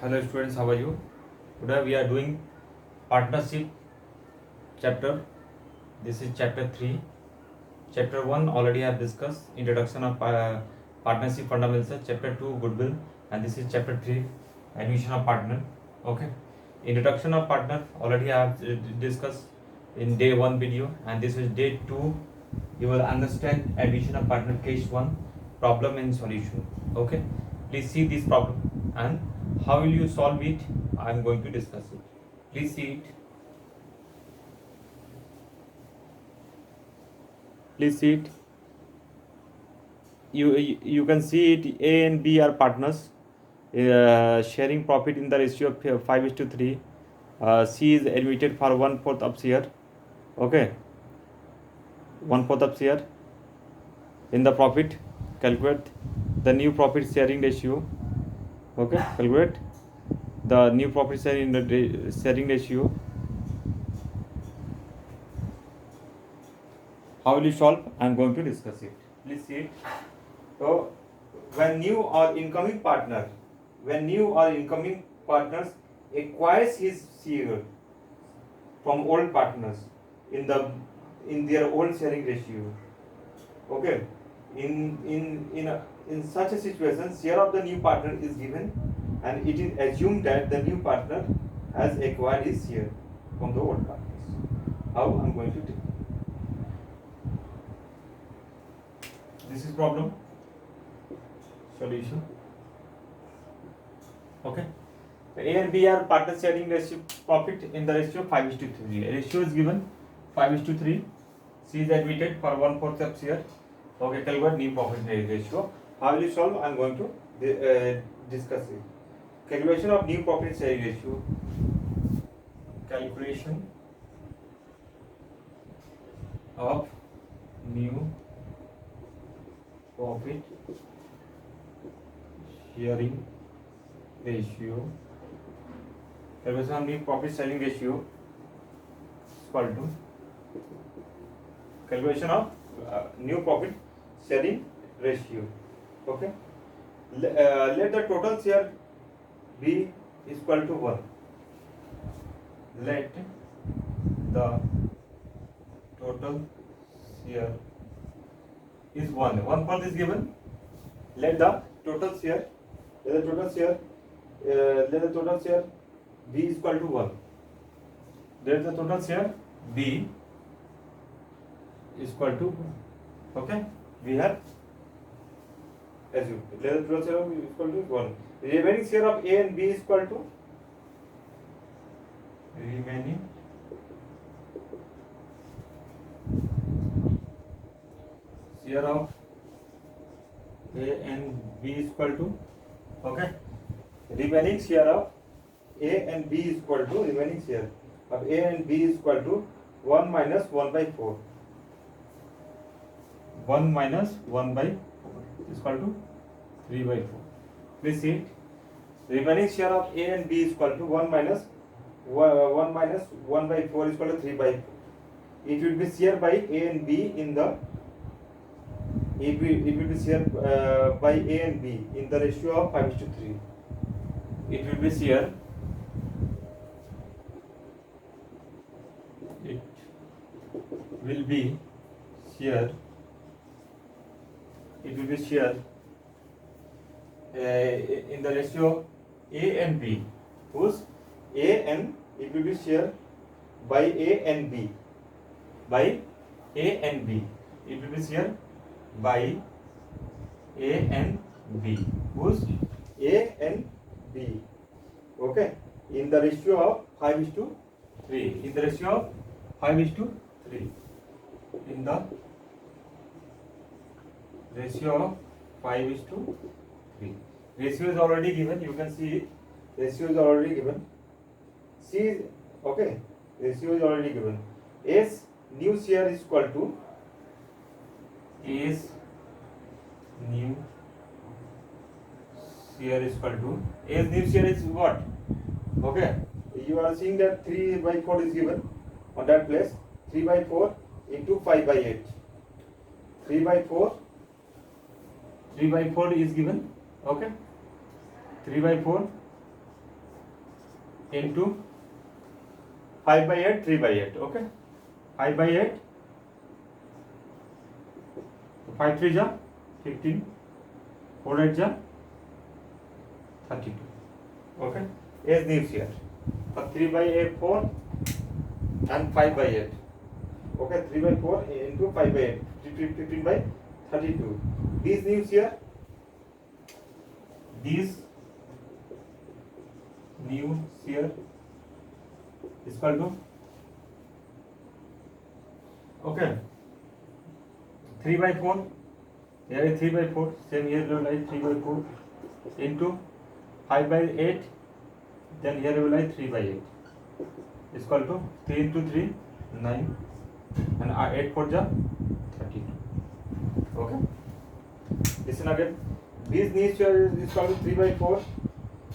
Hello students, how are you? Today we are doing partnership chapter. This is chapter 3. Chapter 1 already have discussed introduction of partnership fundamentals. Chapter 2 goodwill, and this is chapter 3 admission of partner. Okay. Introduction of partner already have discussed in day 1 video, and this is day 2. You will understand admission of partner case 1 problem and solution. Okay. Please see this problem and how will you solve it. I am going to discuss it. Please see it. Please see it. You can see it. A and B are partners, sharing profit in the ratio of 5:3. C is admitted for 1/4 of share. Okay, 1/4 of share in the profit. Calculate the new profit sharing ratio. Okay, calculate the new profit sharing ratio. How will you solve? I am going to discuss it. Please see it. So, when new or incoming partners acquires his share from old partners in their old sharing ratio. Okay. In such a situation, share of the new partner is given, and it is assumed that the new partner has acquired his share from the old partners. How I am going to do? This is problem solution. Okay. A and B are partner sharing ratio profit in the ratio 5:3. A ratio is given 5:3. C is admitted for 1/4 of share. Okay, calculate new profit ratio. How will you solve? I am going to discuss it. Calculation of new profit sharing ratio. Calculation of new profit sharing ratio. Calculation of new profit sharing ratio is equal to calculation of new profit sharing ratio. Okay. Let the total share be equal to 1. Let the total share is 1. 1/4 is given. Let the total share be equal to 1. Let the total share be equal to 1. Okay, we have assumed. Let the total share be equal to 1. Remaining share of A and B is equal to remaining share of A and B is equal to, okay, remaining share of A and B is equal to remaining share of A and B is equal to 1 minus 1/4. 1 minus 1/4 is equal to 3/4. Please see it. Remaining share of A and B is equal to 1 minus 1/4 is equal to 3/4. It will be shared by A and B in the it will be shared by A and B in the ratio of 5:3. It will be shared. It will be shared. It will be shared in the ratio A and B. Whose A and it will be shared by A and B. By A and B. It will be shared by A and B. Whose A and B. Okay. In the ratio of 5:3. In the ratio of 5:3. In the ratio of 5:3. Ratio is already given. You can see it. Ratio is already given. C is okay. Ratio is already given. S new share is equal to is new share is equal to is new share is what? Okay, you are seeing that 3/4 is given on that place. 3/4 into 5/8. 3/4 is given. Okay, 3/4 into 5 by 8, 3 by 8. Okay, 5 by 8, 5 3 ja 15, 4 8 ja 32. Okay, as news here. So 3 by 8 4 and 5 by 8. Okay, 3 by 4 into 5 by 8, 15 by 32. These news here. These new here is equal to, okay, 3 by 4, here is 3 by 4, same here will write 3 by 4 into 5 by 8, then here will write 3 by 8 is equal to 3 into 3 9 and 8 4 ja 32. Okay, listen again. This needs here is equal to 3 by 4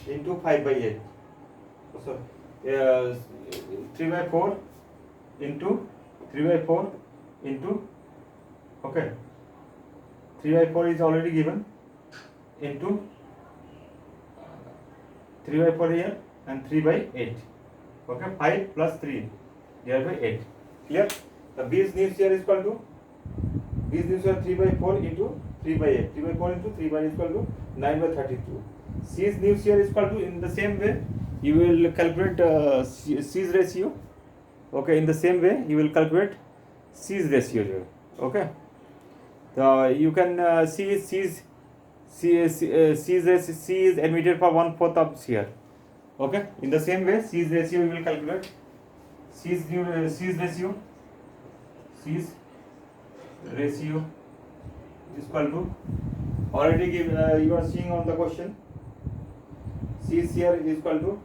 into 5 by 8. So 3 by 4 into 3 by 4 into, okay, 3 by 4 is already given, into 3 by 4 here and 3 by 8. Okay, 5 plus 3 divided by 8. Clear? The base needs here is equal to, these needs are 3 by 4 into 3 by 8. 3 by 4 into 3 by 8 is equal to 9 by 32. C's news here is equal to, in the same way you will calculate C's ratio. Okay, in the same way you will calculate C's ratio here. Okay, you can see C is admitted for 1/4 of here. Okay, in the same way C's ratio you will calculate. C's ratio is equal to, already you are seeing on the question, C's here is equal to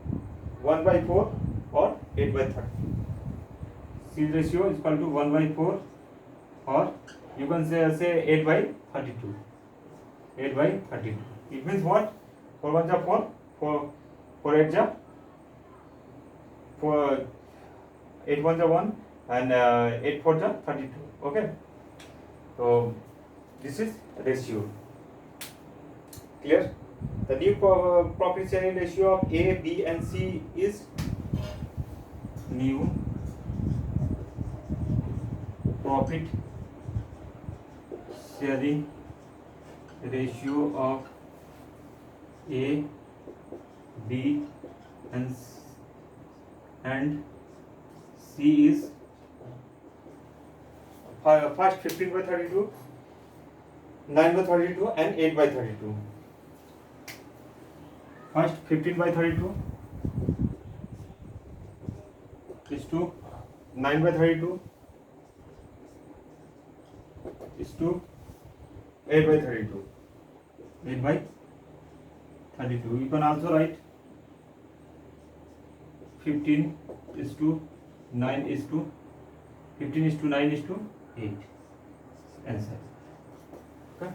1 by 4 or 8 by 30. C's ratio is equal to 1 by 4 or you can say 8 by 32. 8 by 32. It means what? 4 1 ja 4, 4 8 ja 4, 8 1 ja 1 and 8 4 ja 32. Okay. So this is ratio. Clear? The new profit sharing ratio of A, B and C is new profit sharing ratio of A, B and C is first 15 by 32, 9 by 32 and 8 by 32. First 15 by 32 is to 9 by 32 is to 8 by 32. 8 by 32. You can also write 15 is to 9 is to 15 is to 9 is to 8. Answer. Okay.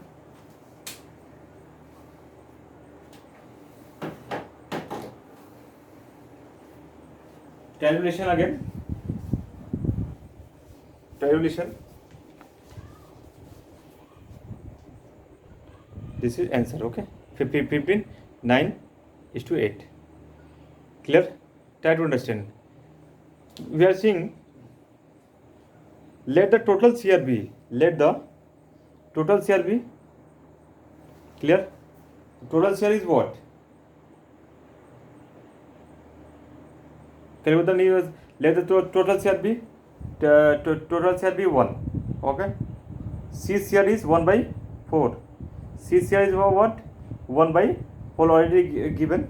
Calculation again. Calculation. This is answer. Okay. 15 9 is to 8. Clear? Try to understand. We are seeing, let the total share be. Let the total share be. Clear? Total share is what? Tell me the news. Let the total share be. Total share be 1. Okay. C share is 1 by 4. C share is what? 1 by 4 already given.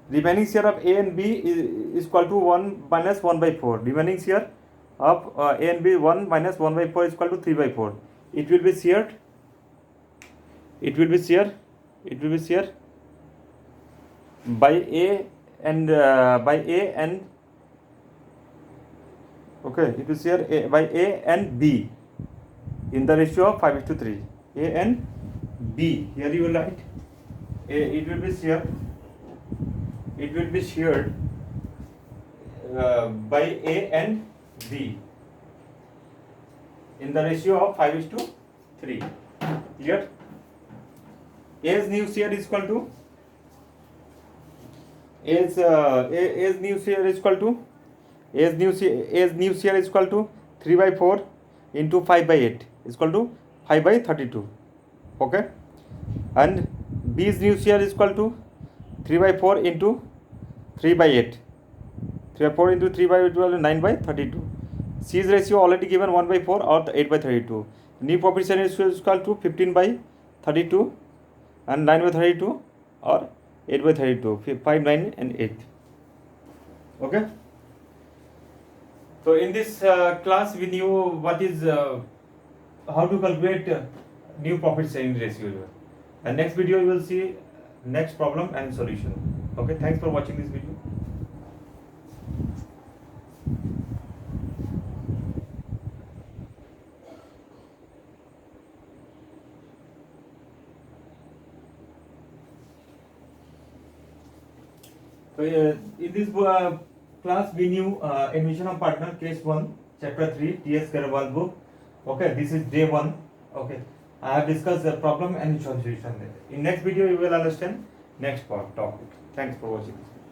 Remaining share of A and B is equal to 1 minus 1 by 4. Remaining share of A and B 1 minus 1 by 4 is equal to 3 by 4. It will be shared. It will be shared by A and okay, it will share by A and B in the ratio of 5:3. A and B. Here you will write it will be shared. It will be shared by A and B in the ratio of 5:3. Clear? A's new share is equal to as new CR is equal to as new CR is equal to 3 by 4 into 5 by 8 is equal to 5 by 32. Okay, and B's new CR is equal to 3 by 4 into 3 by 8. 3 by 4 into 3 by 8 equal to 9 by 32. C's ratio already given 1 by 4 or 8 by 32. New proportion is equal to 15 by 32 and 9 by 32 or 8 by 32. 5, 9 and 8. Okay. So in this class we knew what is how to calculate new profit sharing ratio. And next video you will see next problem and solution. Okay, thanks for watching this video. So in this class we knew admission of partner case 1 chapter 3 TS Garwal book. Okay, this is day 1. Okay, I have discussed the problem and solution. In next video you will understand next part topic. Thanks for watching this video.